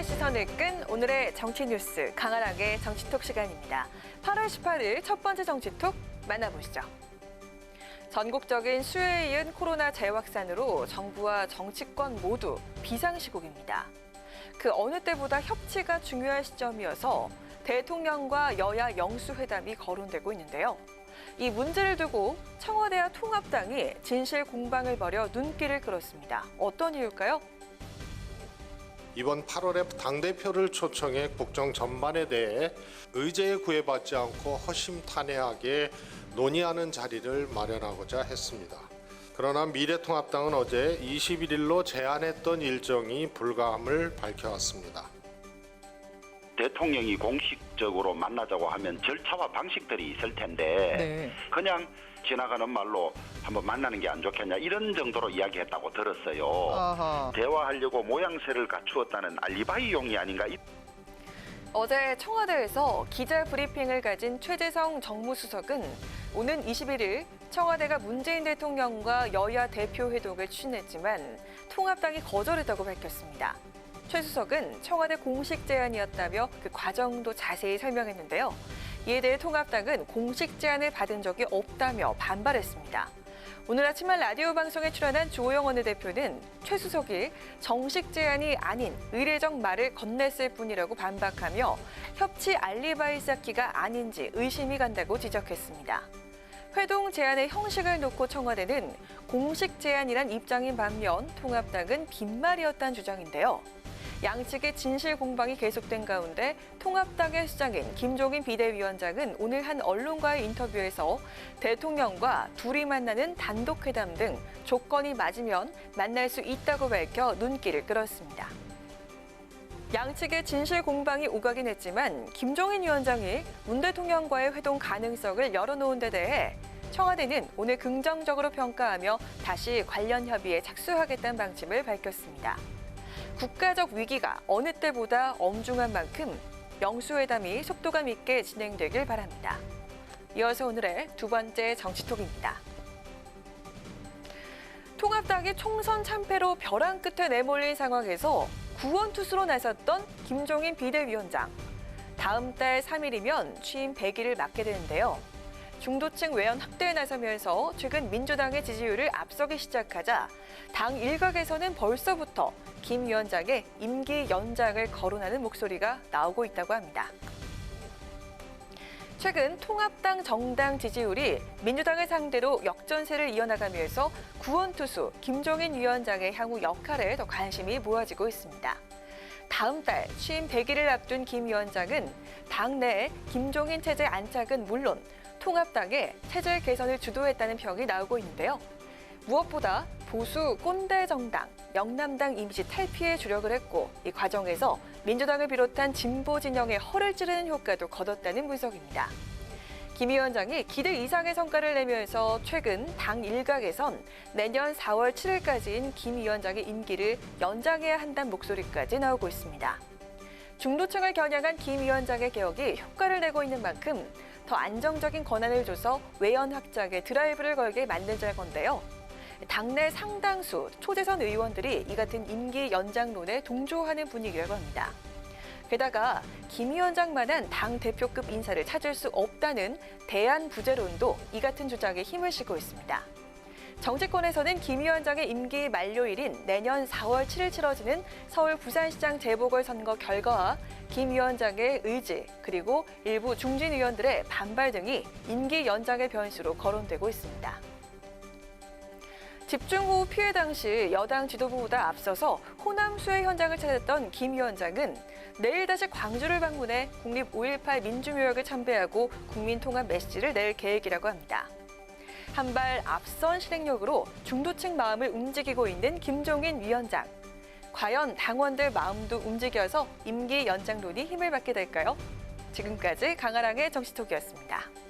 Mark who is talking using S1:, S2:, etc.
S1: 시민의 시선을 끈 오늘의 정치 뉴스 강하락의 정치톡 시간입니다. 8월 18일 첫 번째 정치톡 만나보시죠. 전국적인 수요에 이은 코로나 재확산으로 정부와 정치권 모두 비상시국입니다. 그 어느 때보다 협치가 중요한 시점이어서 대통령과 여야 영수회담이 거론되고 있는데요. 이 문제를 두고 청와대와 통합당이 진실 공방을 벌여 눈길을 끌었습니다. 어떤 이유일까요?
S2: 이번 8월에 당대표를 초청해 국정 전반에 대해 의제에 구애받지 않고 허심탄회하게 논의하는 자리를 마련하고자 했습니다. 그러나 미래통합당은 어제 21일로 제안했던 일정이 불가함을 밝혀왔습니다.
S3: 대통령이 공식적으로 만나자고 하면 절차와 방식들이 있을 텐데 그냥 지나가는 말로 한번 만나는 게 안 좋겠냐 이런 정도로 이야기했다고 들었어요.
S4: 아하.
S3: 대화하려고 모양새를 갖추었다는 알리바이용이 아닌가.
S1: 어제 청와대에서 기자 브리핑을 가진 최재성 정무수석은 오는 21일 청와대가 문재인 대통령과 여야 대표 회동을 추진했지만 통합당이 거절했다고 밝혔습니다. 최 수석은 청와대 공식 제안이었다며 그 과정도 자세히 설명했는데요. 이에 대해 통합당은 공식 제안을 받은 적이 없다며 반발했습니다. 오늘 아침 한 라디오 방송에 출연한 조호영 원내대표는 최 수석이 정식 제안이 아닌 의례적 말을 건넸을 뿐이라고 반박하며 협치 알리바이 쌓기가 아닌지 의심이 간다고 지적했습니다. 회동 제안의 형식을 놓고 청와대는 공식 제안이란 입장인 반면 통합당은 빈말이었다는 주장인데요. 양측의 진실 공방이 계속된 가운데 통합당의 수장인 김종인 비대위원장은 오늘 한 언론과의 인터뷰에서 대통령과 둘이 만나는 단독 회담 등 조건이 맞으면 만날 수 있다고 밝혀 눈길을 끌었습니다. 양측의 진실 공방이 오가긴 했지만 김종인 위원장이 문 대통령과의 회동 가능성을 열어놓은 데 대해 청와대는 오늘 긍정적으로 평가하며 다시 관련 협의에 착수하겠다는 방침을 밝혔습니다. 국가적 위기가 어느 때보다 엄중한 만큼 영수회담이 속도감 있게 진행되길 바랍니다. 이어서 오늘의 두 번째 정치톡입니다. 통합당이 총선 참패로 벼랑 끝에 내몰린 상황에서 구원투수로 나섰던 김종인 비대위원장. 다음 달 3일이면 취임 100일을 맞게 되는데요. 중도층 외연 확대에 나서면서 최근 민주당의 지지율을 앞서기 시작하자 당 일각에서는 벌써부터 김 위원장의 임기 연장을 거론하는 목소리가 나오고 있다고 합니다. 최근 통합당 정당 지지율이 민주당을 상대로 역전세를 이어나가면서 구원투수 김종인 위원장의 향후 역할에 더 관심이 모아지고 있습니다. 다음 달 취임 100일을 앞둔 김 위원장은 당내 김종인 체제 안착은 물론 통합당의 체제 개선을 주도했다는 평이 나오고 있는데요. 무엇보다 보수 꼰대 정당, 영남당 이미지 탈피에 주력을 했고 이 과정에서 민주당을 비롯한 진보 진영의 허를 찌르는 효과도 거뒀다는 분석입니다. 김 위원장이 기대 이상의 성과를 내면서 최근 당 일각에선 내년 4월 7일까지인 김 위원장의 임기를 연장해야 한다는 목소리까지 나오고 있습니다. 중도층을 겨냥한 김 위원장의 개혁이 효과를 내고 있는 만큼 더 안정적인 권한을 줘서 외연 확장에 드라이브를 걸게 만든다는 건데요. 당내 상당수 초재선 의원들이 이 같은 임기 연장론에 동조하는 분위기라고 합니다. 게다가 김 위원장만한 당 대표급 인사를 찾을 수 없다는 대안 부재론도 이 같은 주장에 힘을 실고 있습니다. 정치권에서는 김 위원장의 임기 만료일인 내년 4월 7일 치러지는 서울 부산시장 재보궐선거 결과와 김 위원장의 의지 그리고 일부 중진 의원들의 반발 등이 임기 연장의 변수로 거론되고 있습니다. 집중호우 피해 당시 여당 지도부보다 앞서서 호남 수해 현장을 찾았던 김 위원장은 내일 다시 광주를 방문해 국립 5.18 민주묘역을 참배하고 국민통합 메시지를 낼 계획이라고 합니다. 한 발 앞선 실행력으로 중도층 마음을 움직이고 있는 김종인 위원장. 과연 당원들 마음도 움직여서 임기 연장론이 힘을 받게 될까요? 지금까지 강아랑의 정치톡이었습니다.